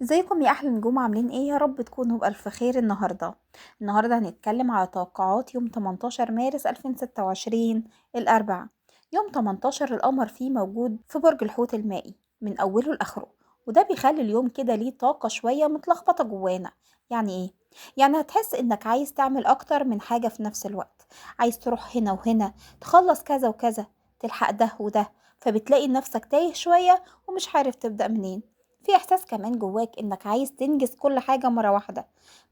ازيكم يا احلى نجوم، عاملين ايه؟ يا رب تكونوا بألف خير. النهارده هنتكلم على توقعات يوم 18 مارس 2026 الأربعاء. يوم 18 القمر فيه موجود في برج الحوت المائي من أوله لآخره، وده بيخلي اليوم كده ليه طاقة شوية متلخبطة جوانا. يعني ايه؟ يعني هتحس انك عايز تعمل اكتر من حاجة في نفس الوقت، عايز تروح هنا وهنا، تخلص كذا وكذا، تلحق ده وده، فبتلاقي نفسك تايه شوية ومش عارف تبدأ منين. في إحساس كمان جواك إنك عايز تنجز كل حاجة مرة واحدة،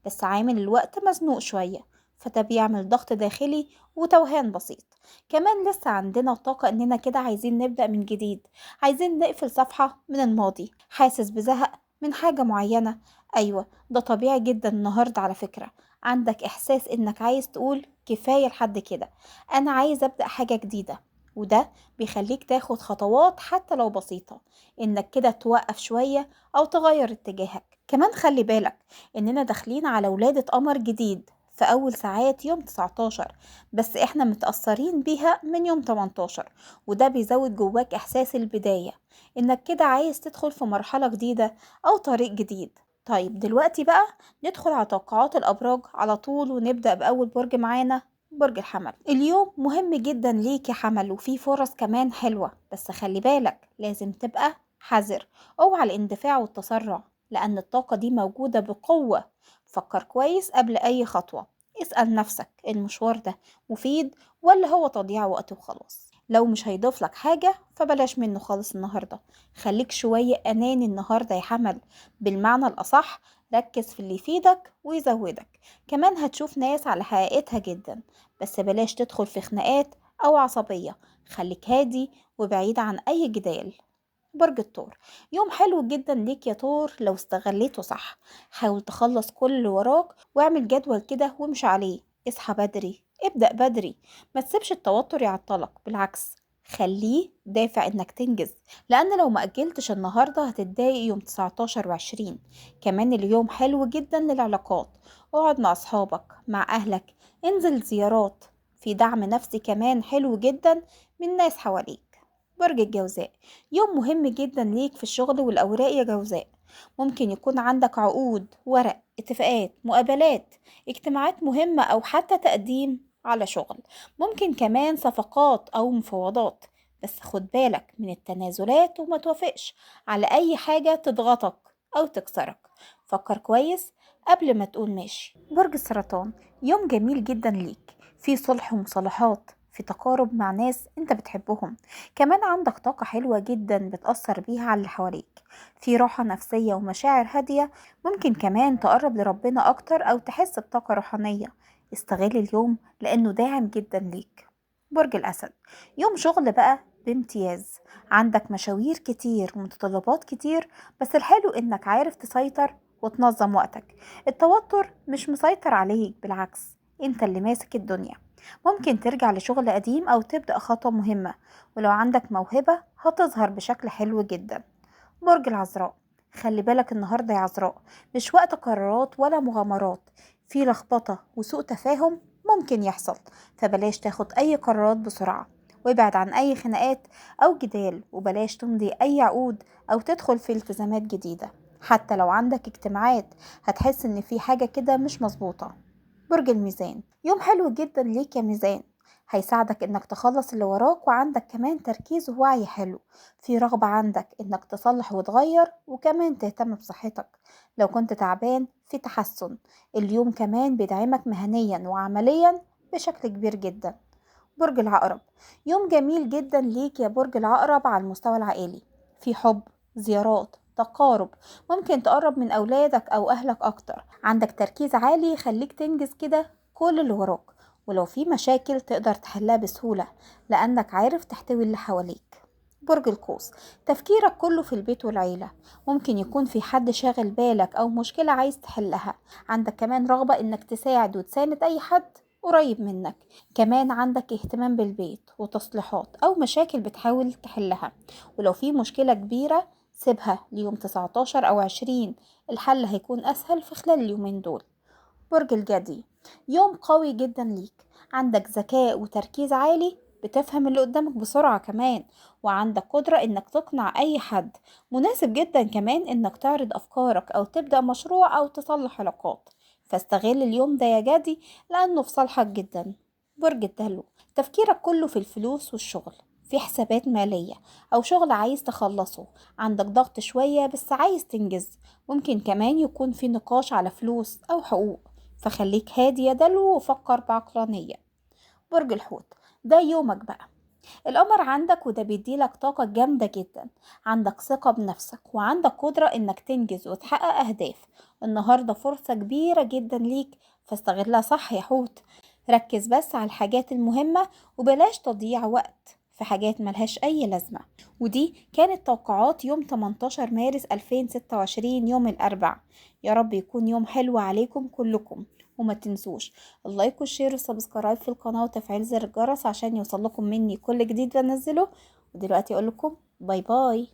بس عامل الوقت مزنوق شوية، فده بيعمل ضغط داخلي وتوهان بسيط. كمان لسه عندنا طاقة إننا كده عايزين نبدأ من جديد، عايزين نقفل صفحة من الماضي. حاسس بزهق من حاجة معينة؟ أيوة، ده طبيعي جدا النهاردة على فكرة. عندك إحساس إنك عايز تقول كفاية لحد كده، أنا عايز أبدأ حاجة جديدة. وده بيخليك تاخد خطوات حتى لو بسيطة، إنك كده توقف شوية أو تغير اتجاهك. كمان خلي بالك إننا داخلين على ولادة قمر جديد في أول ساعات يوم 19، بس إحنا متأثرين بيها من يوم 18، وده بيزود جواك إحساس البداية، إنك كده عايز تدخل في مرحلة جديدة أو طريق جديد. طيب دلوقتي بقى ندخل على توقعات الأبراج على طول، ونبدأ بأول برج معانا، برج الحمل. اليوم مهم جدا ليك يا حمل، وفيه فرص كمان حلوة، بس خلي بالك لازم تبقى حذر. اوعى الاندفاع والتسرع، لأن الطاقة دي موجودة بقوة. فكر كويس قبل أي خطوة، اسأل نفسك المشوار ده مفيد ولا هو تضييع وقت وخلاص. لو مش هيضيف لك حاجة فبلاش منه خالص النهاردة. خليك شوية أناني النهاردة يا حمل، بالمعنى الأصح. ركز في اللي يفيدك ويزودك. كمان هتشوف ناس على حقيقتها جدا، بس بلاش تدخل في خناقات أو عصبية. خليك هادي وبعيد عن أي جدال. برج الثور. يوم حلو جدا ليك يا طور لو استغليته صح. حاول تخلص كل اللي وراك واعمل جدول كده وامشي عليه. اصحى بدري، ابدأ بدري، ما تسيبش التوتر يعطلك، بالعكس خليه دافع انك تنجز. لان لو ما اجلتش النهارده هتتضايق يوم 19 و20. كمان اليوم حلو جدا للعلاقات. اقعد مع اصحابك، مع اهلك، انزل زيارات. في دعم نفسي كمان حلو جدا من ناس حواليك. برج الجوزاء. يوم مهم جدا ليك في الشغل والأوراق يا جوزاء. ممكن يكون عندك عقود، ورق، اتفاقات، مقابلات، اجتماعات مهمة، أو حتى تقديم على شغل. ممكن كمان صفقات أو مفاوضات، بس خد بالك من التنازلات وما توافقش على أي حاجة تضغطك أو تكسرك. فكر كويس قبل ما تقول ماشي. برج السرطان. يوم جميل جدا ليك، في صلح ومصالحات، في تقارب مع ناس انت بتحبهم. كمان عندك طاقة حلوة جدا بتأثر بيها على اللي حواليك، في راحة نفسية ومشاعر هادية. ممكن كمان تقرب لربنا أكتر أو تحس بطاقة روحانية. استغل اليوم لأنه داعم جدا ليك. برج الأسد. يوم شغل بقى بامتياز، عندك مشاوير كتير ومتطلبات كتير، بس الحلو إنك عارف تسيطر وتنظم وقتك. التوتر مش مسيطر عليك، بالعكس انت اللي ماسك الدنيا. ممكن ترجع لشغل قديم أو تبدأ خطوة مهمة، ولو عندك موهبة هتظهر بشكل حلو جدا. برج العذراء. خلي بالك النهاردة يا عذراء، مش وقت قرارات ولا مغامرات، في لخبطة وسوء تفاهم ممكن يحصل، فبلاش تاخد أي قرارات بسرعة. وابعد عن أي خناقات أو جدال، وبلاش تمضي أي عقود أو تدخل في التزامات جديدة. حتى لو عندك اجتماعات هتحس إن في حاجة كده مش مظبوطة. برج الميزان. يوم حلو جدا ليك يا ميزان، هيساعدك انك تخلص اللي وراك، وعندك كمان تركيز ووعي حلو. في رغبة عندك انك تصلح وتغير، وكمان تهتم بصحتك. لو كنت تعبان في تحسن. اليوم كمان بيدعمك مهنيا وعمليا بشكل كبير جدا. برج العقرب. يوم جميل جدا ليك يا برج العقرب على المستوى العائلي، في حب، زيارات، تقارب. ممكن تقرب من أولادك أو أهلك أكتر. عندك تركيز عالي يخليك تنجز كده كل اللي وراك، ولو في مشاكل تقدر تحلها بسهولة، لأنك عارف تحتوي اللي حواليك. برج القوس. تفكيرك كله في البيت والعيلة. ممكن يكون في حد شاغل بالك أو مشكلة عايز تحلها. عندك كمان رغبة إنك تساعد وتساند أي حد قريب منك. كمان عندك اهتمام بالبيت وتصليحات أو مشاكل بتحاول تحلها. ولو في مشكلة كبيرة سيبها ليوم 19 أو 20، الحل هيكون أسهل في خلال اليومين دول. برج الجدي. يوم قوي جدا ليك، عندك ذكاء وتركيز عالي، بتفهم اللي قدامك بسرعة كمان، وعندك قدرة انك تقنع اي حد. مناسب جدا كمان انك تعرض افكارك او تبدأ مشروع او تصلح علاقات. فاستغل اليوم ده يا جدي لانه في صالحك جدا. برج الدلو، تفكيرك كله في الفلوس والشغل، في حسابات مالية او شغل عايز تخلصه. عندك ضغط شوية بس عايز تنجز. ممكن كمان يكون في نقاش على فلوس او حقوق، فخليك هادي يا دلو وفكر بعقلانية. برج الحوت، ده يومك بقى. القمر عندك وده بيديلك طاقة جامدة جدا. عندك ثقة بنفسك وعندك قدرة انك تنجز وتحقق اهداف. النهاردة فرصة كبيرة جدا ليك، فاستغلها صح يا حوت. ركز بس على الحاجات المهمة وبلاش تضييع وقت في حاجات ملهاش اي لازمة. ودي كانت توقعات يوم 18 مارس 2026 يوم الاربعاء. يا رب يكون يوم حلو عليكم كلكم. وما تنسوش اللايك والشير والسبسكرايب في القناة وتفعيل زر الجرس عشان يوصلكم مني كل جديد بنزله. ودلوقتي اقول لكم باي باي.